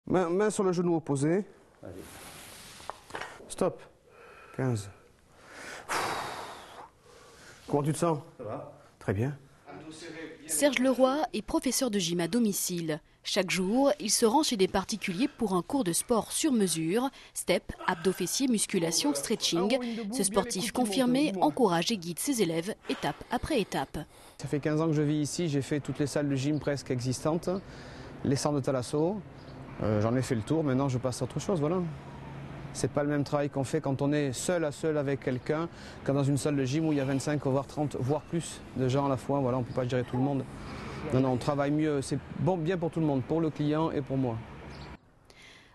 Main sur le genou opposé. Allez. Stop. 15. Comment tu te sens? Ça va? Très bien. Serge Leroy est professeur de gym à domicile. Chaque jour, il se rend chez des particuliers pour un cours de sport sur mesure. Step, abdos fessiers, musculation, stretching. Ce sportif confirmé encourage et guide ses élèves étape après étape. Ça fait 15 ans que je vis ici, j'ai fait toutes les salles de gym presque existantes, les centres de thalasso. J'en ai fait le tour, maintenant je passe à autre chose, voilà. C'est pas le même travail qu'on fait quand on est seul à seul avec quelqu'un, que dans une salle de gym où il y a 25, voire 30, voire plus de gens à la fois. Voilà, on ne peut pas gérer tout le monde. Non, on travaille mieux, c'est bon, bien pour tout le monde, pour le client et pour moi.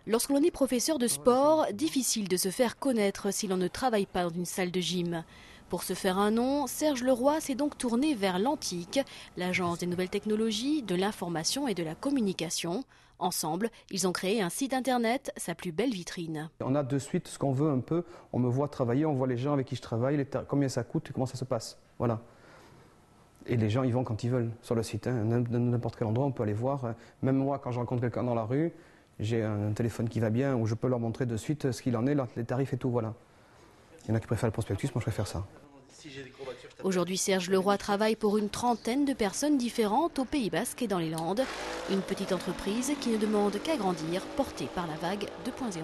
Lorsque l'on est professeur de sport, difficile de se faire connaître si l'on ne travaille pas dans une salle de gym. Pour se faire un nom, Serge Leroy s'est donc tourné vers l'Antique, l'agence des nouvelles technologies, de l'information et de la communication. Ensemble, ils ont créé un site internet, sa plus belle vitrine. On a de suite ce qu'on veut un peu, on me voit travailler, on voit les gens avec qui je travaille, combien ça coûte et comment ça se passe. Voilà. Et les gens, ils vont quand ils veulent sur le site, hein. N'importe quel endroit, on peut aller voir. Même moi, quand je rencontre quelqu'un dans la rue, j'ai un téléphone qui va bien, où je peux leur montrer de suite ce qu'il en est, les tarifs et tout, voilà. Il y en a qui préfèrent le prospectus, moi je préfère ça. Aujourd'hui, Serge Leroy travaille pour une trentaine de personnes différentes au Pays Basque et dans les Landes. Une petite entreprise qui ne demande qu'à grandir, portée par la vague 2.0.